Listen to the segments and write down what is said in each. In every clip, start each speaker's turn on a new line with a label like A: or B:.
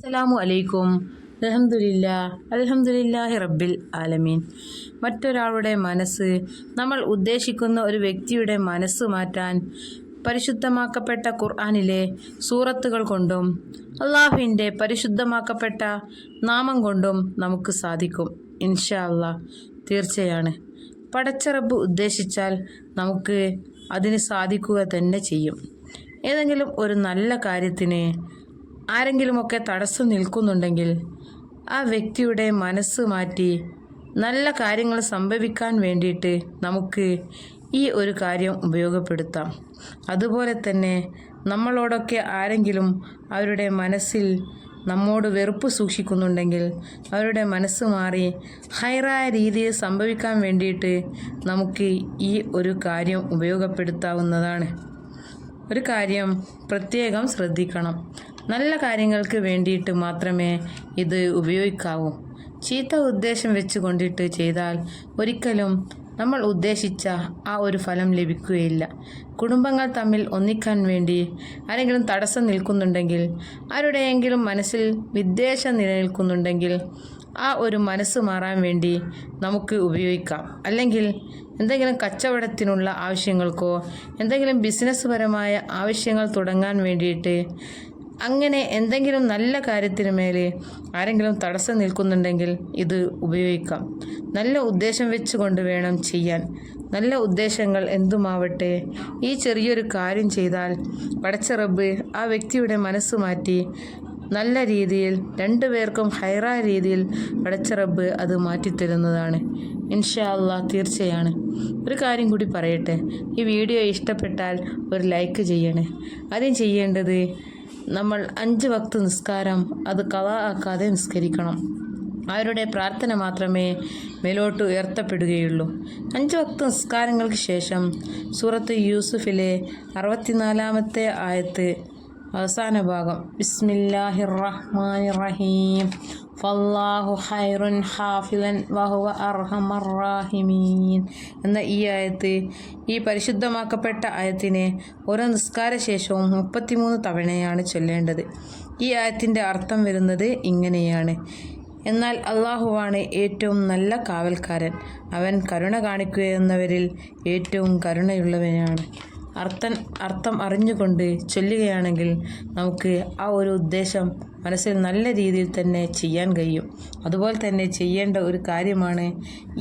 A: അസ്സലാമു അലൈക്കും. അൽഹംദുലില്ലാഹി റബ്ബിൽ ആലമീൻ. മറ്റൊരാളുടെ മനസ്സ്, നമ്മൾ ഉദ്ദേശിക്കുന്ന ഒരു വ്യക്തിയുടെ മനസ്സ് മാറ്റാൻ പരിശുദ്ധമാക്കപ്പെട്ട ഖുർആനിലെ സൂറത്തുകൾ കൊണ്ടും അള്ളാഹുവിൻ്റെ പരിശുദ്ധമാക്കപ്പെട്ട നാമം കൊണ്ടും നമുക്ക് സാധിക്കും. ഇൻഷാ അല്ലാഹ്, തീർച്ചയാണ്. പടച്ച റബ്ബ് ഉദ്ദേശിച്ചാൽ നമുക്ക് അതിന് സാധിക്കുക തന്നെ ചെയ്യും. ഏതെങ്കിലും ഒരു നല്ല കാര്യത്തിന് ആരെങ്കിലുമൊക്കെ തടസ്സം നിൽക്കുന്നുണ്ടെങ്കിൽ ആ വ്യക്തിയുടെ മനസ്സ് മാറ്റി നല്ല കാര്യങ്ങൾ സംഭവിക്കാൻ വേണ്ടിയിട്ട് നമുക്ക് ഈ ഒരു കാര്യം ഉപയോഗപ്പെടുത്താം. അതുപോലെ തന്നെ നമ്മളോടൊക്കെ ആരെങ്കിലും അവരുടെ മനസ്സിൽ നമ്മോട് വെറുപ്പ് സൂക്ഷിക്കുന്നുണ്ടെങ്കിൽ അവരുടെ മനസ്സ് മാറി ഹൈറായ രീതിയിൽ സംഭവിക്കാൻ വേണ്ടിയിട്ട് നമുക്ക് ഈ ഒരു കാര്യം ഉപയോഗപ്പെടുത്താവുന്നതാണ്. ഒരു കാര്യം പ്രത്യേകം ശ്രദ്ധിക്കണം. നല്ല കാര്യങ്ങൾക്ക് വേണ്ടിയിട്ട് മാത്രമേ ഇത് ഉപയോഗിക്കാവൂ. ചീത്ത ഉദ്ദേശം വെച്ച് കൊണ്ടിട്ട് ചെയ്താൽ ഒരിക്കലും നമ്മൾ ഉദ്ദേശിച്ച ആ ഒരു ഫലം ലഭിക്കുകയില്ല. കുടുംബങ്ങൾ തമ്മിൽ ഒന്നിക്കാൻ വേണ്ടി ആരെങ്കിലും തടസ്സം നിൽക്കുന്നുണ്ടെങ്കിൽ, ആരുടെയെങ്കിലും മനസ്സിൽ വിദ്വേഷം നിലനിൽക്കുന്നുണ്ടെങ്കിൽ ആ ഒരു മനസ്സ് മാറാൻ വേണ്ടി നമുക്ക് ഉപയോഗിക്കാം. അല്ലെങ്കിൽ എന്തെങ്കിലും കച്ചവടത്തിനുള്ള ആവശ്യങ്ങൾക്കോ എന്തെങ്കിലും ബിസിനസ് പരമായ ആവശ്യങ്ങൾ തുടങ്ങാൻ വേണ്ടിയിട്ട്, അങ്ങനെ എന്തെങ്കിലും നല്ല കാര്യത്തിന് മേലെ ആരെങ്കിലും തടസ്സം നിൽക്കുന്നുണ്ടെങ്കിൽ ഇത് ഉപയോഗിക്കാം. നല്ല ഉദ്ദേശം വെച്ചുകൊണ്ട് വേണം ചെയ്യാൻ. നല്ല ഉദ്ദേശങ്ങൾ എന്തുമാവട്ടെ, ഈ ചെറിയൊരു കാര്യം ചെയ്താൽ പടച്ച റബ്ബ് ആ വ്യക്തിയുടെ മനസ്സ് മാറ്റി നല്ല രീതിയിൽ രണ്ടുപേർക്കും ഹൈറായ രീതിയിൽ പടച്ച റബ്ബ് അത് മാറ്റിത്തരുന്നതാണ്. ഇൻഷാ അല്ലാഹ്, തീർച്ചയാണ്. ഒരു കാര്യം കൂടി പറയട്ടെ, ഈ വീഡിയോ ഇഷ്ടപ്പെട്ടാൽ ഒരു ലൈക്ക് ചെയ്യണേ. ആദ്യം ചെയ്യേണ്ടത്, നമ്മൾ 5 വക്ത് നിസ്കാരം അത് ഖളാ ആക്കാതെ നിസ്കരിക്കണം. അവരുടെ പ്രാർത്ഥന മാത്രമേ മേലോട്ട് ഉയർത്തപ്പെടുകയുള്ളൂ. 5 വക്ത് നിസ്കാരങ്ങൾക്ക് ശേഷം സൂറത്ത് യൂസുഫിലെ 64-ാമത്തെ ആയത്ത് അവസാന ഭാഗം, ബിസ്മില്ലാഹിർ റഹ്മാനിർ റഹീം ഫല്ലാഹു ഖൈറുൻ ഹാഫിളൻ വഹുവ അർഹമർ റാഹിമീൻ എന്ന ഈ ആയത്ത്, ഈ പരിശുദ്ധമാക്കപ്പെട്ട ആയത്തിനെ ഓരോ നിസ്കാര ശേഷവും 33 തവണയാണ് ചൊല്ലേണ്ടത്. ഈ ആയത്തിൻ്റെ അർത്ഥം വരുന്നത് ഇങ്ങനെയാണ്: എന്നാൽ അള്ളാഹുവാണ് ഏറ്റവും നല്ല കാവൽക്കാരൻ, അവൻ കരുണ കാണിക്കുന്നവരിൽ ഏറ്റവും കരുണയുള്ളവനാണ്. അർത്ഥം അറിഞ്ഞുകൊണ്ട് ചൊല്ലുകയാണെങ്കിൽ നമുക്ക് ആ ഒരു ഉദ്ദേശം മനസ്സിൽ നല്ല രീതിയിൽ തന്നെ ചെയ്യാൻ കഴിയും. അതുപോലെ തന്നെ ചെയ്യേണ്ട ഒരു കാര്യമാണ്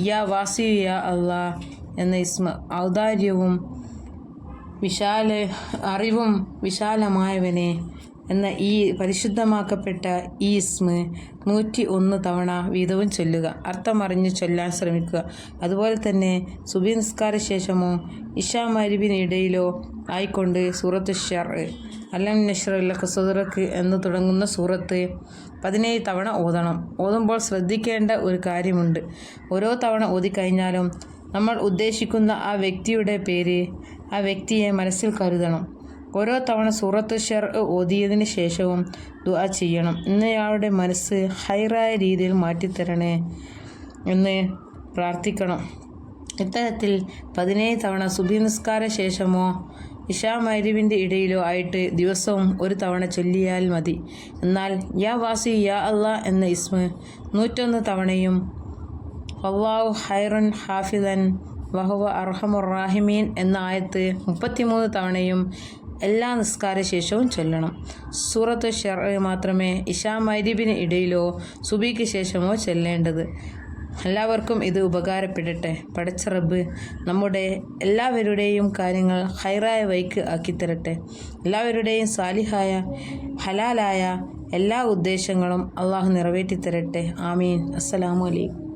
A: യാ വാസിയു യാ അള്ളാ എന്ന ഇസ്മ, ഔദാര്യവും അറിവും വിശാലമായവനെ എന്ന ഈ പരിശുദ്ധമാക്കപ്പെട്ട ഈ ഇസ്മ 101 തവണ വീതവും ചൊല്ലുക. അർത്ഥമറിഞ്ഞ് ചൊല്ലാൻ ശ്രമിക്കുക. അതുപോലെ തന്നെ സുബഹി നിസ്കാര ശേഷമോ ഇശാ മഗ്‌രിബിന് ഇടയിലോ ആയിക്കൊണ്ട് സൂറത്ത് ഷർഅ്, അലം നശ്റഹ് ലക സദ്റക് എന്ന് തുടങ്ങുന്ന സൂറത്ത് 17 തവണ ഓതണം. ഓതുമ്പോൾ ശ്രദ്ധിക്കേണ്ട ഒരു കാര്യമുണ്ട്. ഓരോ തവണ ഓതിക്കഴിഞ്ഞാലും നമ്മൾ ഉദ്ദേശിക്കുന്ന ആ വ്യക്തിയുടെ പേര്, ആ വ്യക്തിയെ മനസ്സിൽ കരുതണം. ഓരോ തവണ സൂറത്ത് ഷർഅ് ഓതിയതിന് ശേഷവും ദുആ ചെയ്യണം. ഇന്നയാളുടെ മനസ്സ് ഹൈറായ രീതിയിൽ മാറ്റിത്തരണേ എന്ന് പ്രാർത്ഥിക്കണം. ഇത്തരത്തിൽ 17 തവണ സുബഹി നിസ്കാര ശേഷമോ ഇശാ മഗ്‌രിബിൻ്റെ ഇടയിലോ ആയിട്ട് ദിവസവും ഒരു തവണ ചൊല്ലിയാൽ മതി. എന്നാൽ യാ വാസി യാ അള്ളാ എന്ന ഇസ്മ 101 തവണയും അല്ലാഹു ഖൈറുൻ ഹാഫിളൻ വഹുവ അർഹമുർ റാഹിമീൻ എന്ന ആയത്ത് 33 തവണയും എല്ലാ നിസ്കാര ശേഷവും ചൊല്ലണം. സൂറത്ത് ഷർഅ് മാത്രമേ ഇശാ മഗ്‌രിബിന് ഇടയിലോ സുബഹിക്ക് ശേഷമോ ചൊല്ലേണ്ടത്. എല്ലാവർക്കും ഇത് ഉപകാരപ്പെടട്ടെ. പടച്ച റബ്ബ് നമ്മുടെ എല്ലാവരുടെയും കാര്യങ്ങൾ ഹൈറായ വഴിക്ക് ആക്കിത്തരട്ടെ. എല്ലാവരുടെയും സാലിഹായ ഹലാലായ എല്ലാ ഉദ്ദേശങ്ങളും അള്ളാഹു നിറവേറ്റിത്തരട്ടെ. ആമീൻ. അസ്സലാമു അലൈക്കും.